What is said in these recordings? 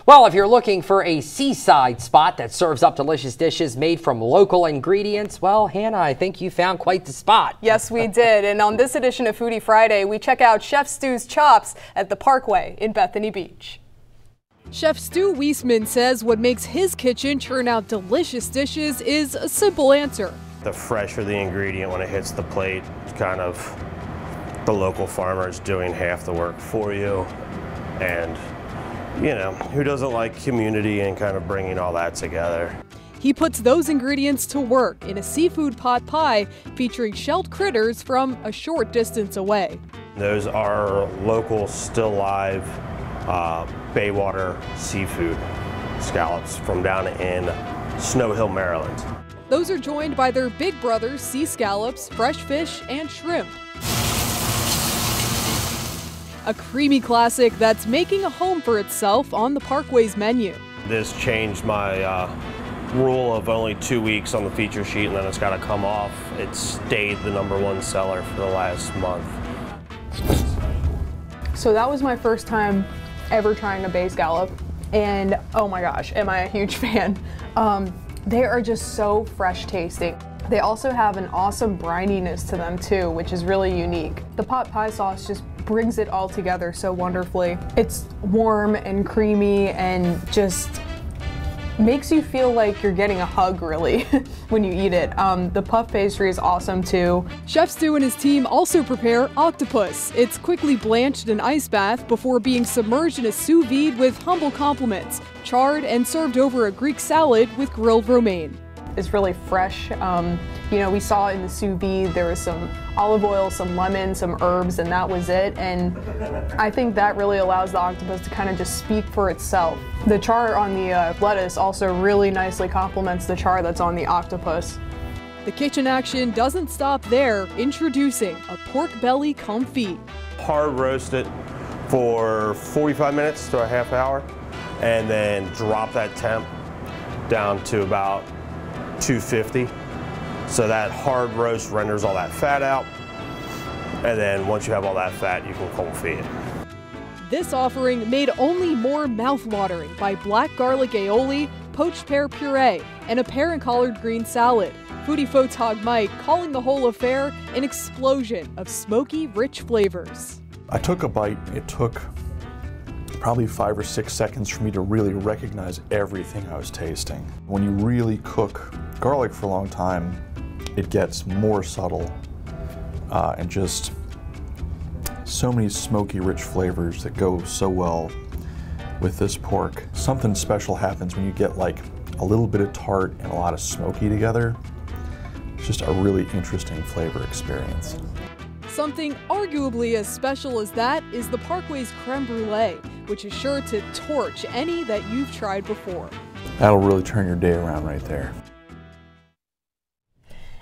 Well, if you're looking for a seaside spot that serves up delicious dishes made from local ingredients, well, Hannah, I think you found quite the spot. Yes, we did. And on this edition of Foodie Friday, we check out Chef Stu's Chops at the Parkway in Bethany Beach. Chef Stu Wiesman says what makes his kitchen churn out delicious dishes is a simple answer. The fresher the ingredient when it hits the plate, kind of the local farmer is doing half the work for you. And you know, who doesn't like community and kind of bringing all that together? He puts those ingredients to work in a seafood pot pie featuring shelled critters from a short distance away. Those are local, still live Baywater seafood scallops from down in Snow Hill, Maryland. Those are joined by their big brothers, sea scallops, fresh fish, and shrimp. A creamy classic that's making a home for itself on the Parkway's menu. This changed my rule of only 2 weeks on the feature sheet and then it's got to come off. It stayed the #1 seller for the last month. So that was my first time ever trying a bay scallop, and oh my gosh, am I a huge fan. They are just so fresh tasting. They also have an awesome brininess to them too, which is really unique. The pot pie sauce just brings it all together so wonderfully. It's warm and creamy and just makes you feel like you're getting a hug, really, when you eat it. The puff pastry is awesome too. Chef Stu and his team also prepare octopus. It's quickly blanched in ice bath before being submerged in a sous vide with humble compliments, charred and served over a Greek salad with grilled romaine. It's really fresh. You know, we saw in the sous vide there was some olive oil, some lemon, some herbs, and that was it. And I think that really allows the octopus to kind of just speak for itself. The char on the lettuce also really nicely complements the char that's on the octopus. The kitchen action doesn't stop there. Introducing a pork belly confit. Hard roast it for 45 minutes to a half hour and then drop that temp down to about 250. So that hard roast renders all that fat out. And then once you have all that fat, you can confit it. This offering made only more mouth-watering by black garlic aioli, poached pear puree, and a pear and collard green salad. Foodie photog Mike calling the whole affair an explosion of smoky, rich flavors. I took a bite. It took probably 5 or 6 seconds for me to really recognize everything I was tasting. When you really cook garlic for a long time, it gets more subtle and just so many smoky, rich flavors that go so well with this pork. Something special happens when you get like a little bit of tart and a lot of smoky together. It's just a really interesting flavor experience. Something arguably as special as that is the Parkway's creme brulee, which is sure to torch any that you've tried before. That'll really turn your day around right there.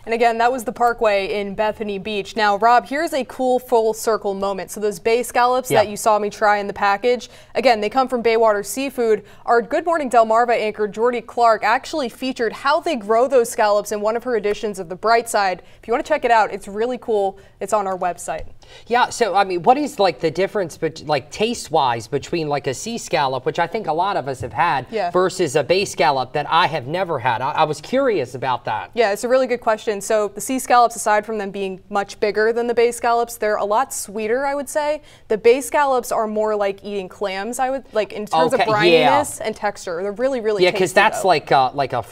And again, that was the Parkway in Bethany Beach. Now, Rob, here's a cool full circle moment. So those bay scallops that you saw me try in the package, again, they come from Baywater Seafood. Our Good Morning Delmarva anchor, Jordy Clark, actually featured how they grow those scallops in one of her editions of The Bright Side. If you want to check it out, it's really cool. It's on our website. Yeah, so I mean, what is like the difference, like taste-wise, between like a sea scallop, which I think a lot of us have had, versus a bay scallop that I have never had? I was curious about that. Yeah, it's a really good question. So the sea scallops, aside from them being much bigger than the bay scallops, they're a lot sweeter, I would say. The bay scallops are more like eating clams, I would like, in terms of brininess and texture. They're really, really tasty. Yeah, because that's like a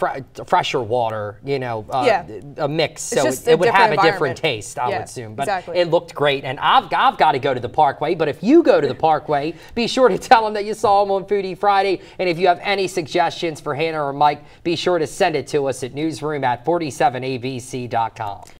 fresher water, you know, a mix. So it would have a different taste, I would assume. But it looked great. And I've got to go to the Parkway, but if you go to the Parkway, be sure to tell them that you saw them on Foodie Friday. And if you have any suggestions for Hannah or Mike, be sure to send it to us at newsroom@47abc.com.